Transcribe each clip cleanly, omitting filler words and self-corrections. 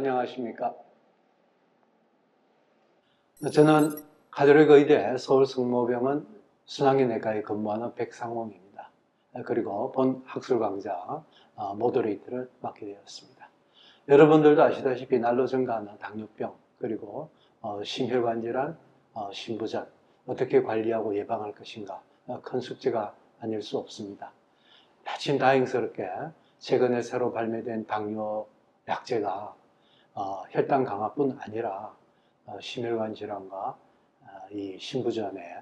안녕하십니까. 저는 가톨릭 의대 서울성모병원 순환기내과에 근무하는 백상홍입니다. 그리고 본 학술 강좌 모더레이터를 맡게 되었습니다. 여러분들도 아시다시피 날로 증가하는 당뇨병, 그리고 심혈관 질환, 심부전 어떻게 관리하고 예방할 것인가 큰 숙제가 아닐 수 없습니다. 마침 다행스럽게 최근에 새로 발매된 당뇨 약제가 혈당 강화뿐 아니라 심혈관 질환과 이 심부전에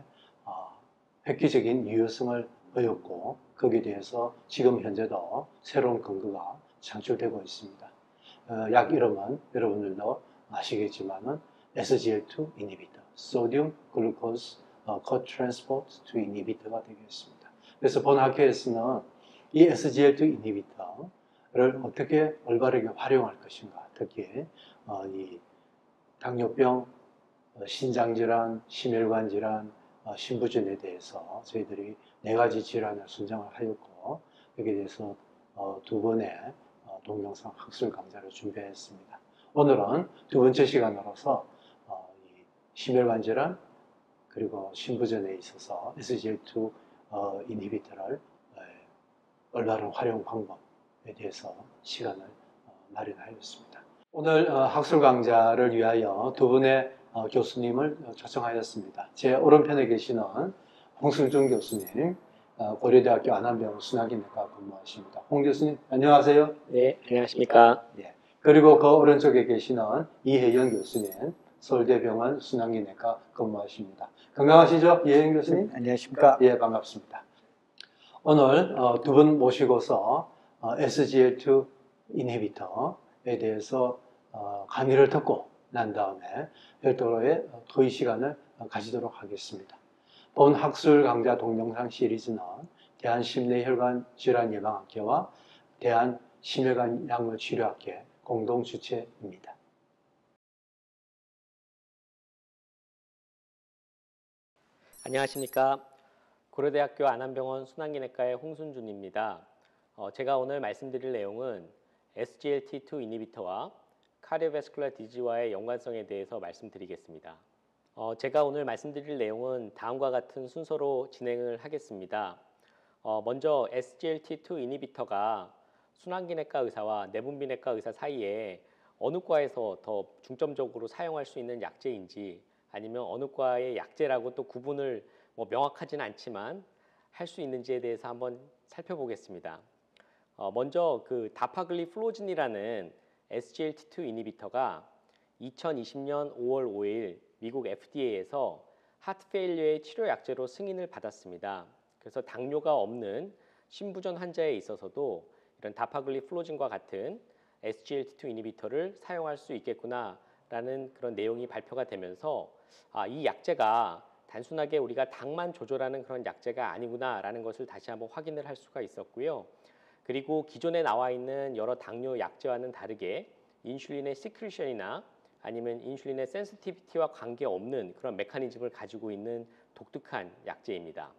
획기적인 유효성을 보였고, 거기에 대해서 지금 현재도 새로운 근거가 창출되고 있습니다. 약 이름은 여러분들도 아시겠지만은 SGLT2 inhibitor, Sodium Glucose Co-Transport 2 inhibitor가 되겠습니다. 그래서 본 학회에서는 이 SGLT2 inhibitor를 어떻게 올바르게 활용할 것인가, 특히 이 당뇨병, 신장질환, 심혈관 질환, 심부전에 대해서 저희들이 4가지 질환을 선정을 하였고, 여기에 대해서 2번의 동영상 학술 강좌를 준비했습니다. 오늘은 2번째 시간으로서 심혈관 질환 그리고 심부전에 있어서 SGLT2 인히비터를 올바른 활용 방법에 대해서 시간을 마련하였습니다. 오늘 학술 강좌를 위하여 2분의 교수님을 초청하였습니다. 제 오른편에 계시는 홍승준 교수님, 고려대학교 안암병원 순환기내과 근무하십니다. 홍 교수님, 안녕하세요. 네, 안녕하십니까. 네. 그리고 그 오른쪽에 계시는 이혜영 교수님, 서울대병원 순환기내과 근무하십니다. 건강하시죠, 이혜영 교수님? 안녕하십니까. 예, 반갑습니다. 오늘 2분 모시고서 SGLT2 인히비터에 대해서 강의를 듣고 난 다음에 별도로의 토의 시간을 가지도록 하겠습니다. 본 학술 강좌 동영상 시리즈는 대한심내혈관 질환예방학회와 대한심혈관 약물치료학회 공동 주최입니다. 안녕하십니까. 고려대학교 안암병원 순환기내과의 홍순준입니다. 제가 오늘 말씀드릴 내용은 SGLT2 인히비터와 카디오베스큘러 디지와의 연관성에 대해서 말씀드리겠습니다. 제가 오늘 말씀드릴 내용은 다음과 같은 순서로 진행을 하겠습니다. 먼저 SGLT2 인히비터가 순환기내과 의사와 내분비내과 의사 사이에 어느 과에서 더 중점적으로 사용할 수 있는 약제인지, 아니면 어느 과의 약제라고 또 구분을 명확하진 않지만 할 수 있는지에 대해서 한번 살펴보겠습니다. 먼저 그 다파글리플로진이라는 SGLT2 인히비터가 2020년 5월 5일 미국 FDA에서 하트 페일리어의 치료 약제로 승인을 받았습니다. 그래서 당뇨가 없는 심부전 환자에 있어서도 이런 다파글리플로진과 같은 SGLT2 인히비터를 사용할 수 있겠구나라는 그런 내용이 발표가 되면서 이 약제가 단순하게 우리가 당만 조절하는 그런 약제가 아니구나라는 것을 다시 한번 확인을 할 수가 있었고요. 그리고 기존에 나와 있는 여러 당뇨 약제와는 다르게 인슐린의 시크리션이나 아니면 인슐린의 센시티비티와 관계없는 그런 메커니즘을 가지고 있는 독특한 약제입니다.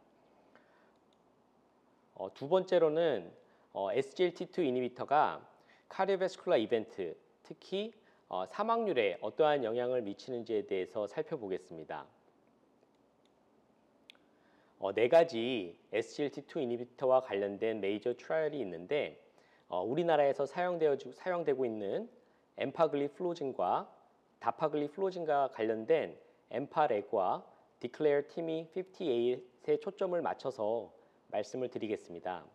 두 번째로는 SGLT2 인히비터가 카디오베스큘러 이벤트, 특히 사망률에 어떠한 영향을 미치는지에 대해서 살펴보겠습니다. 4가지 SGLT2 인히비터와 관련된 메이저 트라이얼이 있는데, 우리나라에서 사용되고 있는 엠파글리플로진과 다파글리플로진과 관련된 엠파레그와 디클레어 티미 58에 초점을 맞춰서 말씀을 드리겠습니다.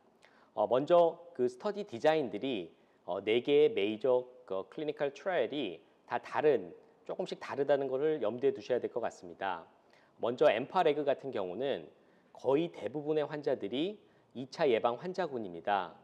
먼저 그 스터디 디자인들이 4개의 메이저 클리니컬 트라이얼이 다 조금씩 다르다는 것을 염두에 두셔야 될 것 같습니다. 먼저 엠파레그 같은 경우는 거의 대부분의 환자들이 2차 예방 환자군입니다.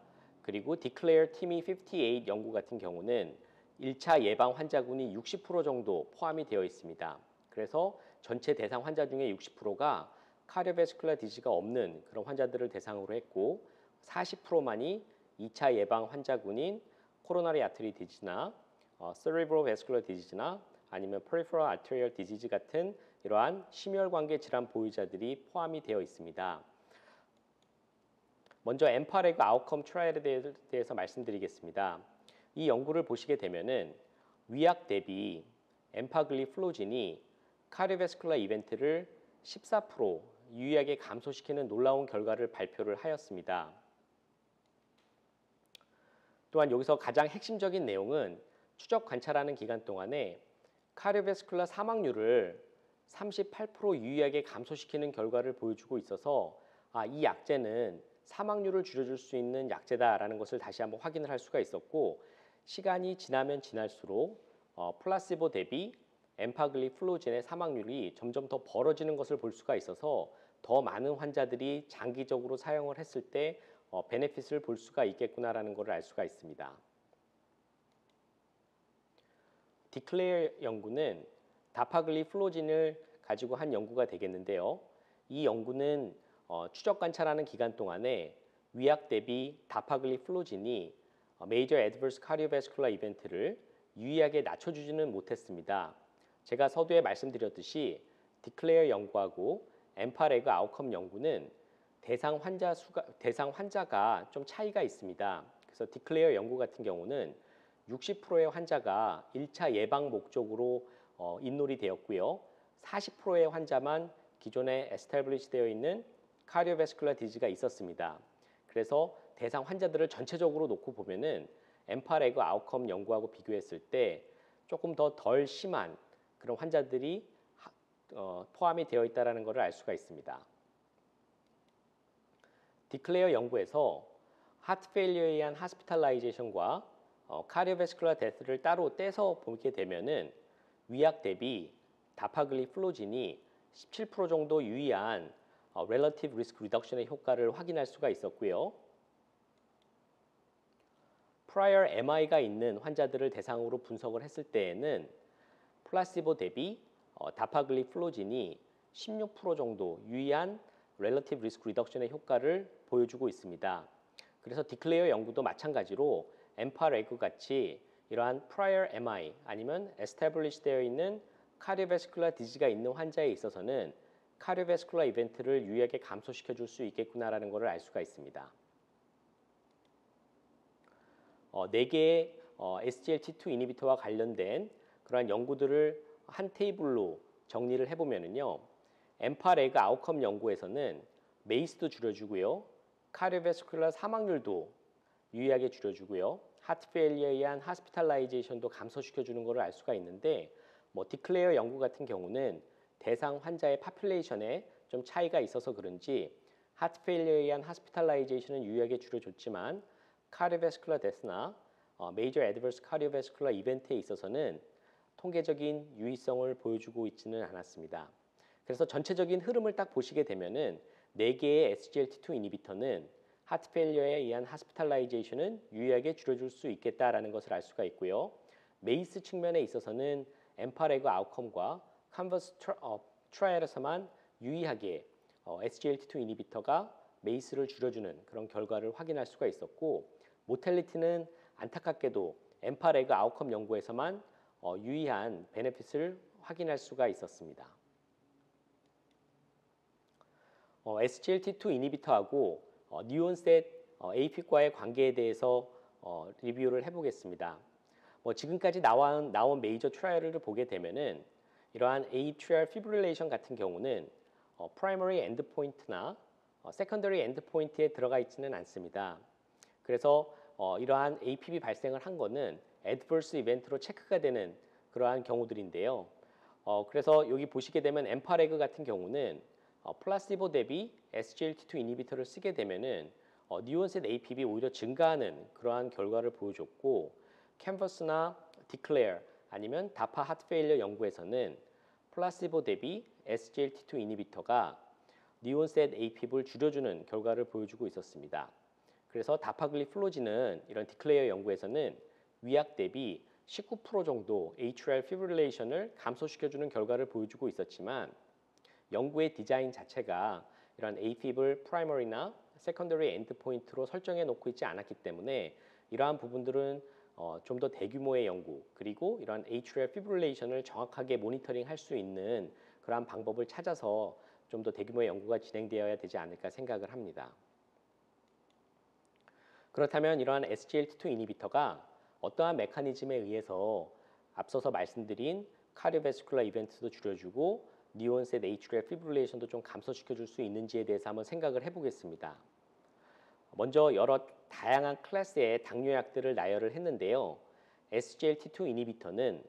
그리고 디클레어 티미 58 연구 같은 경우는 1차 예방 환자군이 60% 정도 포함이 되어 있습니다. 그래서 전체 대상 환자 중에 60%가 카디오베스큘러 디지가 없는 그런 환자들을 대상으로 했고, 40%만이 2차 예방 환자군인 코로나리 아트리 디지나 세레브로 베스큘러 디지나 아니면 퍼리퍼럴 아테리얼 디지즈 같은 이러한 심혈관계 질환 보유자들이 포함이 되어 있습니다. 먼저 엠파레그 아웃컴 트라이얼에 대해서 말씀드리겠습니다. 이 연구를 보시게 되면은 위약 대비 엠파글리플로진이 카디오베스큘러 이벤트를 14% 유의하게 감소시키는 놀라운 결과를 발표를 하였습니다. 또한 여기서 가장 핵심적인 내용은 추적 관찰하는 기간 동안에 카디오베스큘러 사망률을 38% 유의하게 감소시키는 결과를 보여주고 있어서 이 약제는 사망률을 줄여줄 수 있는 약제다라는 것을 다시 한번 확인을 할 수가 있었고, 시간이 지나면 지날수록 플라시보 대비 엠파글리플로진의 사망률이 점점 더 벌어지는 것을 볼 수가 있어서 더 많은 환자들이 장기적으로 사용을 했을 때 베네핏을 볼 수가 있겠구나라는 것을 알 수가 있습니다. 디클레어 연구는 다파글리플로진을 가지고 한 연구가 되겠는데요. 이 연구는 추적 관찰하는 기간 동안에 위약 대비 다파글리플로진이 메이저 애드버스 카디오베스큘러 이벤트를 유의하게 낮춰주지는 못했습니다. 제가 서두에 말씀드렸듯이 디클레어 연구하고 엠파레그 아웃컴 연구는 대상 환자가 좀 차이가 있습니다. 그래서 디클레어 연구 같은 경우는 60%의 환자가 1차 예방 목적으로 인롤이 되었고요. 40%의 환자만 기존에 에스타블리시 되어 있는 카디오베스큘러 디지가 있었습니다. 그래서 대상 환자들을 전체적으로 놓고 보면은 엠파레그 아웃컴 연구하고 비교했을 때 조금 더 덜 심한 그런 환자들이 포함이 되어 있다는 것을 알 수가 있습니다. 디클레어 연구에서 하트 페일리어에 의한 하스피탈라이제이션과 카디오베스큘러 데스를 따로 떼서 보게 되면은 위약 대비 다파글리플로진이 17% 정도 유의한 relative risk reduction의 효과를 확인할 수가 있었고요. prior MI가 있는 환자들을 대상으로 분석을 했을 때에는 플라시보 대비 다파글리플로진이 16% 정도 유의한 relative risk reduction의 효과를 보여주고 있습니다. 그래서 디클레어 연구도 마찬가지로 엠파레그 같이 이러한 prior MI 아니면 established 되어 있는 카디오베스큘러 디지가 있는 환자에 있어서는 카디오베스큘러 이벤트를 유의하게 감소시켜 줄 수 있겠구나라는 것을 알 수가 있습니다. 4개의 SGLT2 이니비터와 관련된 그러한 연구들을 한 테이블로 정리를 해보면요. 엠파레그 아웃컴 연구에서는 메이스도 줄여주고요. 카디오베스큘러 사망률도 유의하게 줄여주고요. 하트 페일리어에 의한 하스피탈라이제이션도 감소시켜주는 것을 알 수가 있는데 디클레어 연구 같은 경우는 대상 환자의 파퓰레이션에 좀 차이가 있어서 그런지 하트 페일리어에 의한 하스피탈라이제이션은 유의하게 줄여줬지만 카디오베스큘러 데스나 메이저 애드버스 카디오베스큘러 이벤트에 있어서는 통계적인 유의성을 보여주고 있지는 않았습니다. 그래서 전체적인 흐름을 딱 보시게 되면은 4개의 SGLT2 이니비터는 하트 페일리어에 의한 하스피탈라이제이션은 유의하게 줄여줄 수 있겠다라는 것을 알 수가 있고요. 메이스 측면에 있어서는 엠파레그 아웃컴과 컨버스 트라이얼에서만 유의하게 SGLT2 이니비터가 메이스를 줄여주는 그런 결과를 확인할 수가 있었고, 모텔리티는 안타깝게도 엠파레그 아웃컴 연구에서만 유의한 베네핏을 확인할 수가 있었습니다. SGLT2 이니비터하고 뉴온셋 API과의 관계에 대해서 리뷰를 해보겠습니다. 지금까지 나온 메이저 트라이얼을 보게 되면은 이러한 atrial fibrillation 같은 경우는 primary endpoint나 secondary endpoint에 들어가 있지는 않습니다. 그래서 이러한 APB 발생을 한 거는 adverse event로 체크가 되는 그러한 경우들인데요. 그래서 여기 보시게 되면 엠파레그 같은 경우는 플라시보 대비 SGLT2 이니비터를 쓰게 되면은 뉴온셋 APB 오히려 증가하는 그러한 결과를 보여줬고, 캔버스나 디클레어 아니면 다파 하트 페일리어 연구에서는 플라시보 대비 SGLT2 이니비터가 뉴온셋 APB를 줄여주는 결과를 보여주고 있었습니다. 그래서 다파글리플로진은 이런 디클레어 연구에서는 위약 대비 19% 정도 atrial fibrillation을 감소시켜주는 결과를 보여주고 있었지만, 연구의 디자인 자체가 이런 AFib을 프라이머리나 세컨더리 엔드포인트로 설정해 놓고 있지 않았기 때문에 이러한 부분들은 좀 더 대규모의 연구, 그리고 이러한 atrial fibrillation을 정확하게 모니터링 할 수 있는 그러한 방법을 찾아서 좀 더 대규모의 연구가 진행되어야 되지 않을까 생각을 합니다. 그렇다면 이러한 SGLT2 이니비터가 어떠한 메커니즘에 의해서 앞서서 말씀드린 카디오베스큘러 이벤트도 줄여주고 뉴온셋 에이트리얼 피브릴레이션도 좀 감소시켜 줄 수 있는지에 대해서 한번 생각을 해보겠습니다. 먼저 여러 다양한 클래스의 당뇨약들을 나열을 했는데요. SGLT2 이니비터는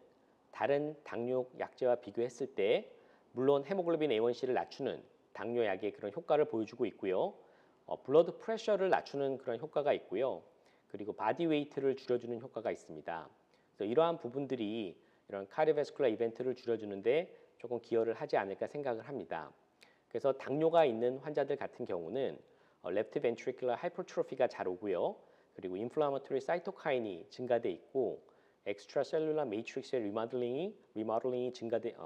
다른 당뇨 약제와 비교했을 때 물론 헤모글로빈 A1C를 낮추는 당뇨약의 그런 효과를 보여주고 있고요. 블러드 프레셔를 낮추는 그런 효과가 있고요. 그리고 바디 웨이트를 줄여주는 효과가 있습니다. 그래서 이러한 부분들이 이런 카디오베스큘러 이벤트를 줄여주는데 조금 기여를 하지 않을까 생각을 합니다. 그래서 당뇨가 있는 환자들 같은 경우는 레프트 벤트리큘러 하이퍼트로피가 잘 오고요. 그리고 인플라마토리 사이토카인이 증가돼 있고 엑스트라셀룰라 매트릭스의 리모델링이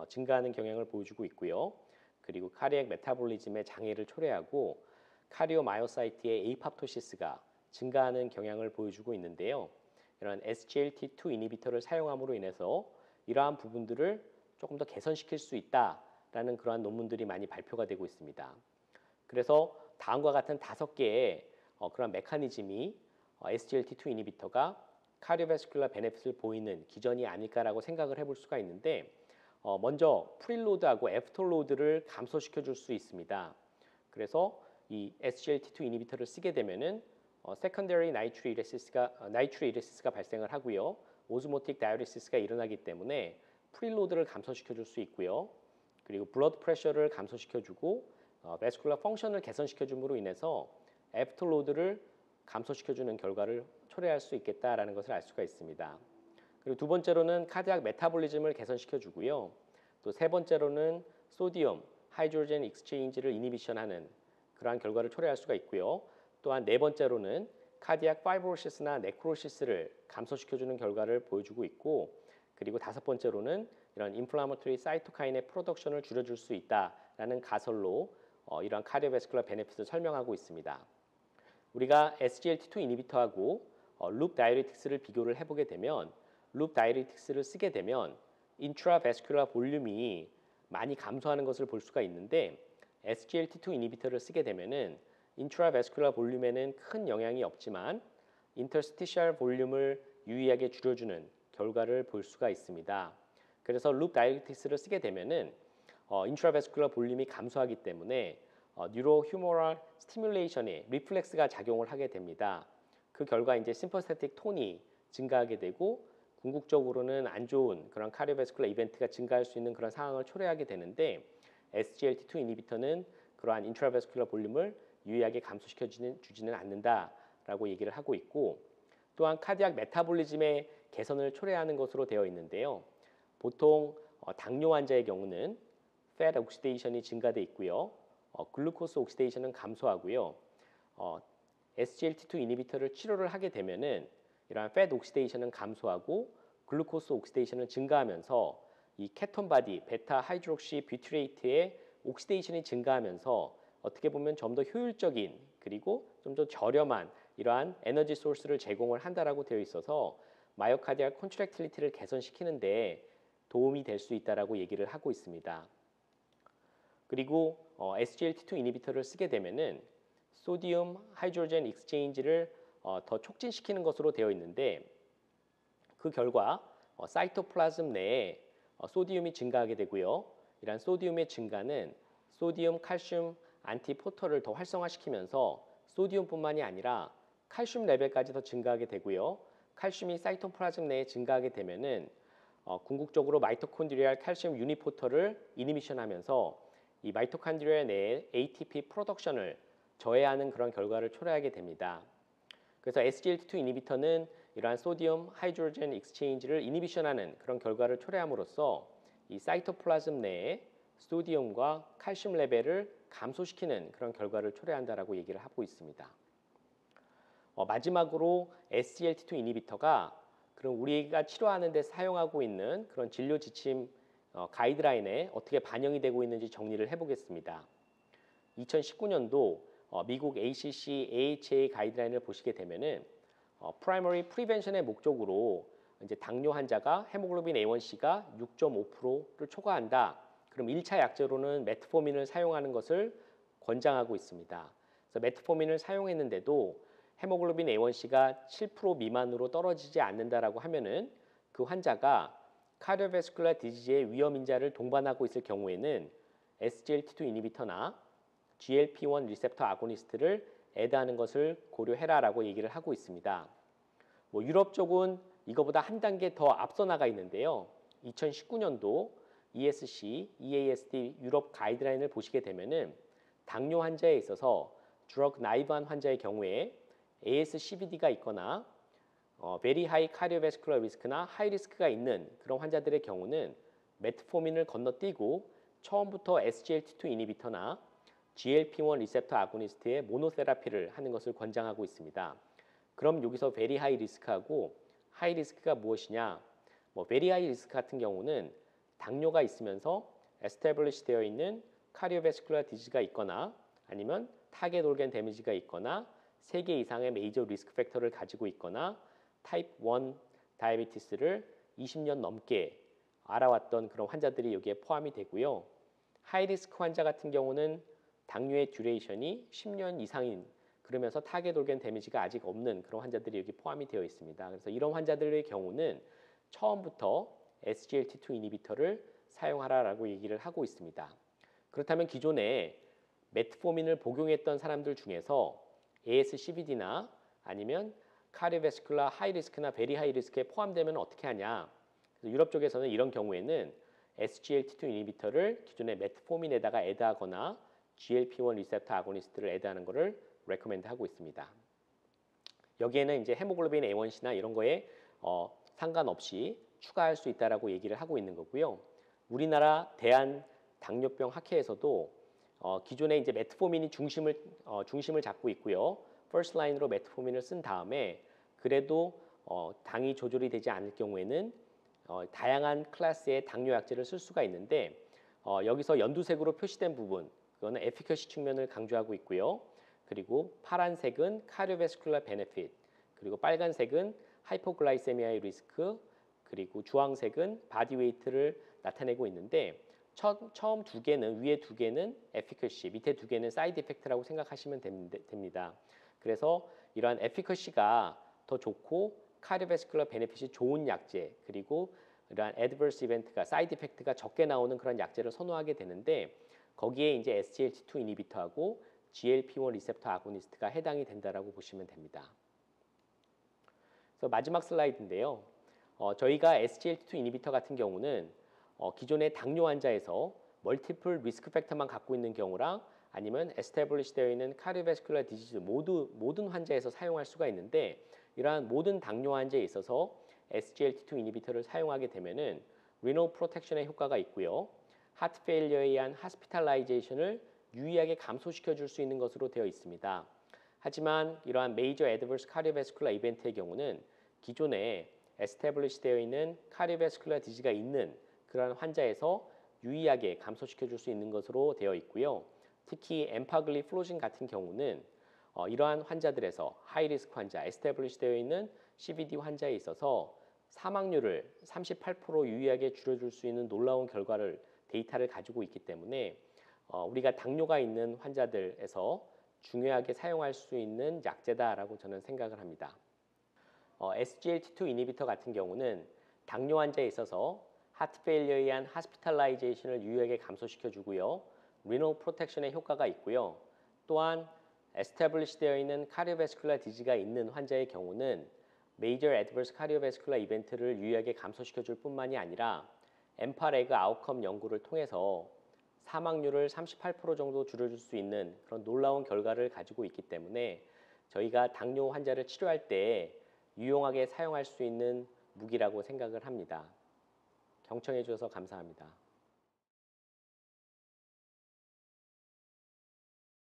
증가하는 경향을 보여주고 있고요. 그리고 카디액 메타볼리즘의 장애를 초래하고 카디오마요사이트의 에이팝토시스가 증가하는 경향을 보여주고 있는데요. 이런 SGLT2 이니비터를 사용함으로 인해서 이러한 부분들을 조금 더 개선시킬 수 있다라는 그러한 논문들이 많이 발표가 되고 있습니다. 그래서 다음과 같은 5개의 그런 메커니즘이 SGLT2 이니비터가 카디오베스큘러 베네핏을 보이는 기전이 아닐까라고 생각을 해볼 수가 있는데 먼저 프릴로드하고 애프터로드를 감소시켜 줄 수 있습니다. 그래서 이 SGLT2 이니비터를 쓰게 되면은 세컨더리 나이트리레시스가 발생을 하고요. 오즈모틱 다이어리시스가 일어나기 때문에 프릴로드를 감소시켜 줄 수 있고요. 그리고 블러드 프레셔를 감소시켜 주고 베스큘러 펑션을 개선시켜 줌으로 인해서 애프터로드를 감소시켜 주는 결과를 초래할 수 있겠다라는 것을 알 수가 있습니다. 그리고 두 번째로는 카디악 메타볼리즘을 개선시켜 주고요. 또 세 번째로는 소디움 하이드로젠 익스체인지를 이니비션하는 그러한 결과를 초래할 수가 있고요. 또한 네 번째로는 카디악 파이브로시스나 네크로시스를 감소시켜 주는 결과를 보여주고 있고, 그리고 다섯 번째로는 이런 인플라마토리 사이토카인의 프로덕션을 줄여줄 수 있다라는 가설로 이러한 카디오베스큘러 베네핏을 설명하고 있습니다. 우리가 SGLT2 이니비터하고 룹 다이ure틱스를 비교를 해보게 되면 룹 다이ure틱스를 쓰게 되면 인트라베스큘러 볼륨이 많이 감소하는 것을 볼 수가 있는데 SGLT2 이니비터를 쓰게 되면은 인트라베스큘러 볼륨에는 큰 영향이 없지만 인터스티셜 볼륨을 유의하게 줄여주는 결과를 볼 수가 있습니다. 그래서 룹 다이ure틱스를 쓰게 되면은 인트라베스큘러 볼륨이 감소하기 때문에 뉴로 휴머럴 스티뮬레이션에 리플렉스가 작용을 하게 됩니다. 그 결과 이제 심퍼세틱 톤이 증가하게 되고 궁극적으로는 안 좋은 그런 카디오베스큘러 이벤트가 증가할 수 있는 그런 상황을 초래하게 되는데 SGLT2 이니비터는 그러한 인트라베스큘러 볼륨을 유의하게 감소시켜 주지는 않는다라고 얘기를 하고 있고, 또한 카디악 메타볼리즘의 개선을 초래하는 것으로 되어 있는데요. 보통 당뇨 환자의 경우는 fat 옥시데이션이 증가돼 있고요. 글루코스 옥시데이션은 감소하고요. SGLT2 이니비터를 치료를 하게 되면은 이러한 fat 옥시데이션은 감소하고 글루코스 옥시데이션은 증가하면서 이 케톤 바디 베타 하이드록시 뷰티레이트의 옥시데이션이 증가하면서 어떻게 보면 좀 더 효율적인 그리고 좀 더 저렴한 이러한 에너지 소스를 제공을 한다라고 되어 있어서 마이오카디알 콘트랙틸리티를 개선시키는데 도움이 될 수 있다라고 얘기를 하고 있습니다. 그리고 SGLT2 이니비터를 쓰게 되면은 소디움 하이드로젠 익스체인지를 더 촉진시키는 것으로 되어 있는데 그 결과 사이토플라즘 내에 소디움이 증가하게 되고요. 이러한 소디움의 증가는 소디움 칼슘 안티포터를 더 활성화시키면서 소디움뿐만이 아니라 칼슘 레벨까지 더 증가하게 되고요. 칼슘이 사이토플라즘 내에 증가하게 되면은 궁극적으로 마이토콘드리알 칼슘 유니포터를 이니비션하면서 이 마이토콘드리아 내에 ATP 프로덕션을 저해하는 그런 결과를 초래하게 됩니다. 그래서 SGLT2 이니비터는 이러한 소디움 하이드로젠 익스체인지를 이니비션하는 그런 결과를 초래함으로써 이 사이토플라즘 내에 소디움과 칼슘 레벨을 감소시키는 그런 결과를 초래한다라고 얘기를 하고 있습니다. 마지막으로 SGLT2 이니비터가 그럼 우리가 치료하는 데 사용하고 있는 그런 진료 지침 가이드라인에 어떻게 반영이 되고 있는지 정리를 해보겠습니다. 2019년도 미국 ACC AHA 가이드라인을 보시게 되면은 프라이머리 프리벤션의 목적으로 이제 당뇨 환자가 헤모글로빈 A1C가 6.5%를 초과한다. 그럼 1차 약제로는 메트포민을 사용하는 것을 권장하고 있습니다. 그래서 메트포민을 사용했는데도 헤모글로빈 A1C가 7% 미만으로 떨어지지 않는다라고 하면은 그 환자가 카디오베스큘러 디지즈의 위험 인자를 동반하고 있을 경우에는 SGLT2 이니비터나 GLP-1 리셉터 아고니스트를 애드하는 것을 고려해라라고 얘기를 하고 있습니다. 뭐 유럽 쪽은 이거보다 한 단계 더 앞서 나가 있는데요. 2019년도 ESC, EASD 유럽 가이드라인을 보시게 되면은 당뇨 환자에 있어서 드러그 나이브한 환자의 경우에 ASCVD가 있거나 very high cardiovascular risk나 high risk가 있는 그런 환자들의 경우는 메트포민을 건너뛰고 처음부터 SGLT2 이니비터나 GLP-1 리셉터 아고니스트의 모노세라피를 하는 것을 권장하고 있습니다. 그럼 여기서 very high risk하고 high risk가 무엇이냐? 뭐 very high risk 같은 경우는 당뇨가 있으면서 established 되어 있는 cardiovascular disease가 있거나 아니면 타겟 organ damage가 있거나 3개 이상의 메이저 리스크 팩터를 가지고 있거나 타입 1 다이아베티스를 20년 넘게 알아왔던 그런 환자들이 여기에 포함이 되고요. 하이리스크 환자 같은 경우는 당뇨의 듀레이션이 10년 이상인 그러면서 타겟 organ damage가 아직 없는 그런 환자들이 여기 포함이 되어 있습니다. 그래서 이런 환자들의 경우는 처음부터 SGLT2 이니비터를 사용하라라고 얘기를 하고 있습니다. 그렇다면 기존에 메트포민을 복용했던 사람들 중에서 ASCVD나 아니면 카디오베스큘러 하이리스크나 베리 하이리스크에 포함되면 어떻게 하냐? 그래서 유럽 쪽에서는 이런 경우에는 SGLT2 이니비터를 기존의 메트포민에다가 애드하거나 GLP-1 리셉터 아고니스트를 애드하는 것을 레코멘드하고 있습니다. 여기에는 이제 헤모글로빈 A1C나 이런 거에 상관없이 추가할 수 있다라고 얘기를 하고 있는 거고요. 우리나라 대한 당뇨병 학회에서도 기존에 이제 메트포민이 중심을 잡고 있고요. 퍼스트 라인으로 메트포민을 쓴 다음에 그래도 당이 조절이 되지 않을 경우에는 다양한 클래스의 당뇨 약제를 쓸 수가 있는데 여기서 연두색으로 표시된 부분 그거는 에피커시 측면을 강조하고 있고요. 그리고 파란색은 카디오베스큘러 베네핏, 그리고 빨간색은 하이포글라이세미아의 리스크, 그리고 주황색은 바디 웨이트를 나타내고 있는데 처음 두 개는 위에 두 개는 에피커시, 밑에 두 개는 사이드 이펙트라고 생각하시면 됩니다. 그래서 이러한 에피커시가 더 좋고 카디오베스큘러 베네핏이 좋은 약제 그리고 이러한 애드버스 이벤트가 사이드 이펙트가 적게 나오는 그런 약제를 선호하게 되는데 거기에 이제 SGLT2 이니비터하고 GLP-1 리셉터 아고니스트가 해당이 된다라고 보시면 됩니다. 그래서 마지막 슬라이드인데요. 저희가 SGLT2 이니비터 같은 경우는 기존의 당뇨 환자에서 멀티플 리스크 팩터만 갖고 있는 경우랑 아니면 에스태블리시 되어 있는 카디오베스큘러 디지즈 모든 환자에서 사용할 수가 있는데 이러한 모든 당뇨 환자에 있어서 SGLT2 이니비터를 사용하게 되면은 리널 프로텍션의 효과가 있고요. 하트 페일리어에 의한 하스피탈라이제이션을 유의하게 감소시켜 줄 수 있는 것으로 되어 있습니다. 하지만 이러한 메이저 애드버스 카디오베스큘러 이벤트의 경우는 기존에 에스태블리시 되어 있는 카디오베스큘러 디지즈가 있는 그러한 환자에서 유의하게 감소시켜 줄 수 있는 것으로 되어 있고요. 특히 엠파글리플로진 같은 경우는 이러한 환자들에서 하이리스크 환자, 에스태블리시 되어 있는 CVD 환자에 있어서 사망률을 38% 유의하게 줄여줄 수 있는 놀라운 데이터를 가지고 있기 때문에 우리가 당뇨가 있는 환자들에서 중요하게 사용할 수 있는 약제다라고 저는 생각을 합니다. SGLT2 이니비터 같은 경우는 당뇨 환자에 있어서 하트 페일리어에 의한 하스피탈라이제이션을 유의하게 감소시켜 주고요. 리널 프로텍션의 효과가 있고요. 또한 에스태블리시 되어 있는 카디오베스큘러 디지가 있는 환자의 경우는 메이저 애드버스 카디오베스큘러 이벤트를 유의하게 감소시켜 줄 뿐만이 아니라 엠파레그 아웃컴 연구를 통해서 사망률을 38% 정도 줄여줄 수 있는 그런 놀라운 결과를 가지고 있기 때문에 저희가 당뇨 환자를 치료할 때 유용하게 사용할 수 있는 무기라고 생각을 합니다. 경청해 주셔서 감사합니다.